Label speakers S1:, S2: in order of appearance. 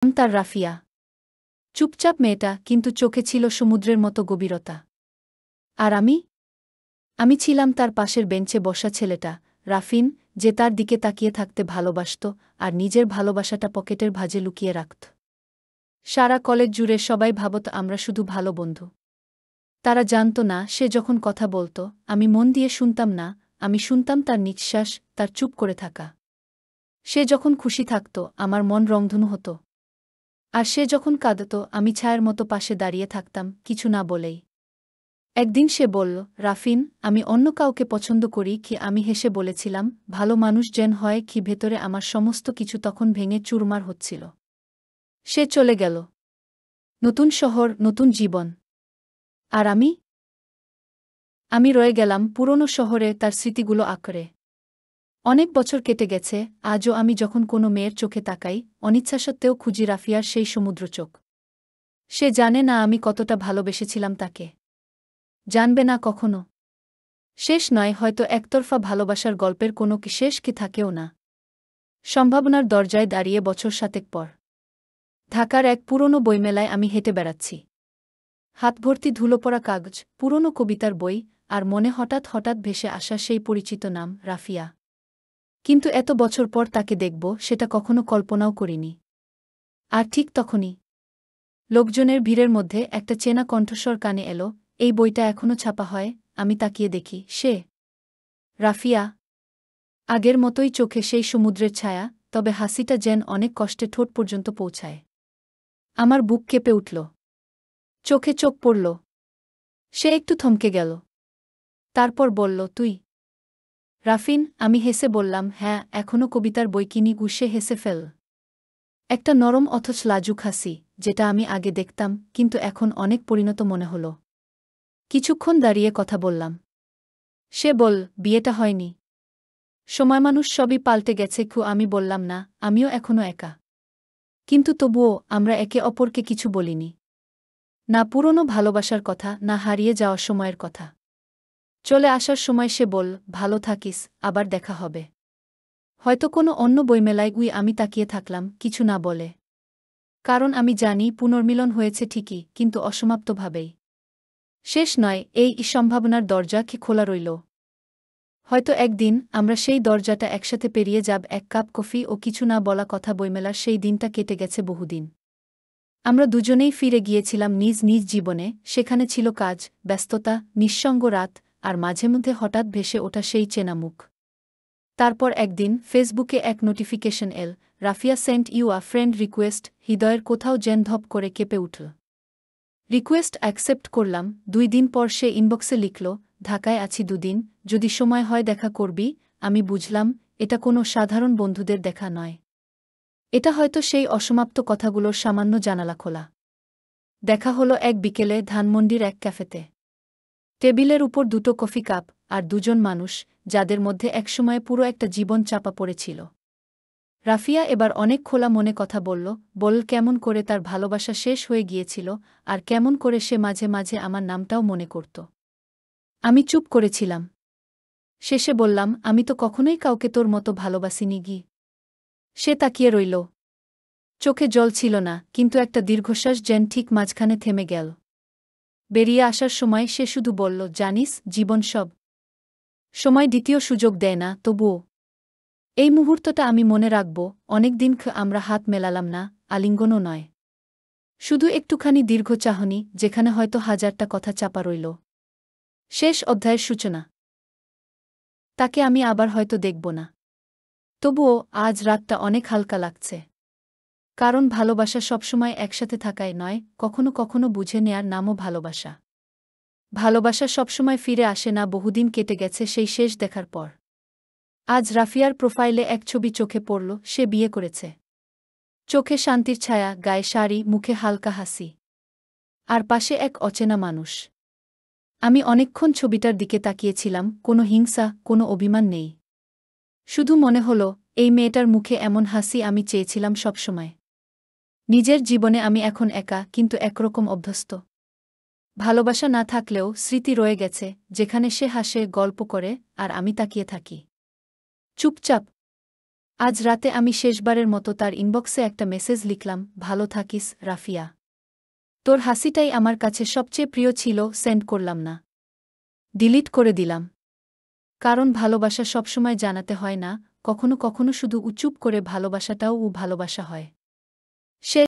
S1: তার রাফিয়া। চুপচাপ মেয়েটা, কিন্তু চোখে ছিল সমুদ্রের মতো গভীরতা। আর আমি ছিলাম তার পাশের বেঞ্চে বসা ছেলেটা, রাফিন, যে তার দিকে তাকিয়ে থাকতে ভালোবাসত আর নিজের ভালোবাসাটা পকেটের ভাঁজে লুকিয়ে রাখত। সারা কলেজ জুড়ে সবাই ভাবত আমরা শুধু ভালো বন্ধু। তারা জানত না, সে যখন কথা বলত আমি মন দিয়ে শুনতাম না, আমি শুনতাম তার নিঃশ্বাস, তার চুপ করে থাকা। সে যখন খুশি থাকত আমার মন রংধনু হতো। আর সে যখন কাঁদত আমি ছায়ার মতো পাশে দাঁড়িয়ে থাকতাম, কিছু না বলেই। একদিন সে বলল, রাফিন, আমি অন্য কাউকে পছন্দ করি কি? আমি হেসে বলেছিলাম, ভালো মানুষ যেন হয় কি? ভেতরে আমার সমস্ত কিছু তখন ভেঙে চুরমার হচ্ছিল। সে চলে গেল। নতুন শহর, নতুন জীবন। আর আমি রয়ে গেলাম পুরনো শহরে, তার স্মৃতিগুলো আঁকড়ে। অনেক বছর কেটে গেছে, আজও আমি যখন কোনো মেয়ের চোখে তাকাই, অনিচ্ছা সত্ত্বেও খুঁজি রাফিয়ার সেই সমুদ্র চোখ। সে জানে না আমি কতটা ভালোবেসেছিলাম তাকে। জানবে না কখনো। শেষ নয়, হয়তো একতরফা ভালোবাসার গল্পের কোনো শেষ কি থাকেও না। সম্ভাবনার দরজায় দাঁড়িয়ে বছর 7 পর ঢাকার এক পুরনো বইমেলায় আমি হেঁটে বেড়াচ্ছি। হাত ভর্তি ধুলোপড়া কাগজ, পুরনো কবিতার বই, আর মনে হঠাৎ হঠাৎ ভেসে আসা সেই পরিচিত নাম, রাফিয়া। কিন্তু এত বছর পর তাকে দেখব, সেটা কখনো কল্পনাও করিনি। আর ঠিক তখনই লোকজনের ভিড়ের মধ্যে একটা চেনা কণ্ঠস্বর কানে এলো, এই বইটা এখনো ছাপা হয়? আমি তাকিয়ে দেখি, সে রাফিয়া। আগের মতোই চোখে সেই সমুদ্রের ছায়া, তবে হাসিটা যেন অনেক কষ্টে ঠোঁট পর্যন্ত পৌঁছায়। আমার বুক কেঁপে উঠল। চোখে চোখ পড়ল। সে একটু থমকে গেল। তারপর বলল, তুই রাফিন? আমি হেসে বললাম, হ্যাঁ, এখনও কবিতার বই কিনি। সে হেসে ফেল। একটা নরম অথচ লাজুক হাসি, যেটা আমি আগে দেখতাম কিন্তু এখন অনেক পরিণত মনে হল। কিছুক্ষণ দাঁড়িয়ে কথা বললাম। সে বল, বিয়েটা হয়নি। সময় মানুষ সবই পাল্টে গেছে। আমি বললাম, না, আমিও এখনো একা। কিন্তু তবুও আমরা একে অপরকে কিছু বলিনি। না পুরনো ভালোবাসার কথা, না হারিয়ে যাওয়া সময়ের কথা। চলে আসার সময় সে বল, ভালো থাকিস, আবার দেখা হবে। হয়তো কোনো অন্য বইমেলায়। আমি তাকিয়ে থাকলাম, কিছু না বলে। কারণ আমি জানি পুনর্মিলন হয়েছে ঠিকই, কিন্তু অসমাপ্তভাবেই। শেষ নয়, এই সম্ভাবনার দরজা কি খোলা রইল। হয়তো একদিন আমরা সেই দরজাটা একসাথে পেরিয়ে যাব, এক কাপ কফি ও কিছু না বলা কথা। বইমেলার সেই দিনটা কেটে গেছে বহুদিন। আমরা দুজনেই ফিরে গিয়েছিলাম নিজ নিজ জীবনে। সেখানে ছিল কাজ, ব্যস্ততা, নিঃসঙ্গ রাত, আর মাঝে মধ্যে হঠাৎ ভেসে ওঠা সেই চেনা মুখ। তারপর একদিন ফেসবুকে এক নোটিফিকেশন এল, Rafiya sent you a friend request. হৃদয়ের কোথাও যেন ধপ করে কেঁপে উঠল। রিকোয়েস্ট অ্যাকসেপ্ট করলাম। 2 দিন পর সে ইনবক্সে লিখল, ঢাকায় আছি 2 দিন, যদি সময় হয় দেখা করবি। আমি বুঝলাম, এটা কোনো সাধারণ বন্ধুদের দেখা নয়। এটা হয়তো সেই অসমাপ্ত কথাগুলোর সামান্য জানালা খোলা। দেখা হলো এক বিকেলে ধানমন্ডির এক ক্যাফেতে। টেবিলের উপর 2টো কফি কাপ, আর 2জন মানুষ, যাদের মধ্যে একসময়ে পুরো একটা জীবন চাপা পড়েছিল। রাফিয়া এবার অনেক খোলা মনে কথা বল কেমন করে তার ভালোবাসা শেষ হয়ে গিয়েছিল, আর কেমন করে সে মাঝে মাঝে আমার নামটাও মনে করত। আমি চুপ করেছিলাম। শেষে বললাম, আমি তো কখনোই কাউকে তোর মতো ভালোবাসিনি গি। সে তাকিয়ে রইল। চোখে জল ছিল না, কিন্তু একটা দীর্ঘশ্বাস যেন ঠিক মাঝখানে থেমে গেল। বেরিয়ে আসার সময় সে শুধু বলল, জানিস, জীবন সব সময় দ্বিতীয় সুযোগ দেয় না, তবুও এই মুহূর্তটা আমি মনে রাখব। অনেকদিন আমরা হাত মেলালাম না, আলিঙ্গনও নয়। শুধু একটুখানি দীর্ঘ চাহনি, যেখানে হয়তো 1000টা কথা চাপা রইল। শেষ অধ্যায়ের সূচনা। তাকে আমি আবার হয়তো দেখব না। তবুও আজ রাতটা অনেক হালকা লাগছে। কারণ ভালোবাসা সবসময় একসাথে থাকায় নয়, কখনো কখনো বুঝে নেয়ার নামও ভালোবাসা। ভালোবাসা সবসময় ফিরে আসে না, বহুদিন কেটে গেছে সেই শেষ দেখার পর। আজ রাফিয়ার প্রোফাইলে এক ছবি চোখে পড়ল, সে বিয়ে করেছে। চোখে শান্তির ছায়া, গায়ে শাড়ি, মুখে হালকা হাসি। আর পাশে এক অচেনা মানুষ। আমি অনেকক্ষণ ছবিটার দিকে তাকিয়েছিলাম, কোনো হিংসা, কোনো অভিমান নেই। শুধু মনে হলো, এই মেয়েটার মুখে এমন হাসি আমি চেয়েছিলাম সবসময়। নিজের জীবনে আমি এখন একা, কিন্তু একরকম অভ্যস্ত। ভালোবাসা না থাকলেও স্মৃতি রয়ে গেছে, যেখানে সে হাসে, গল্প করে, আর আমি তাকিয়ে থাকি চুপচাপ। আজ রাতে আমি শেষবারের মতো তার ইনবক্সে একটা মেসেজ লিখলাম, ভালো থাকিস, রাফিয়া। তোর হাসিটাই আমার কাছে সবচেয়ে প্রিয় ছিল। সেন্ড করলাম না, ডিলিট করে দিলাম। কারণ ভালোবাসা সবসময় জানাতে হয় না, কখনো কখনো শুধু চুপ করে ভালোবাসাটাও ভালোবাসা হয়। সে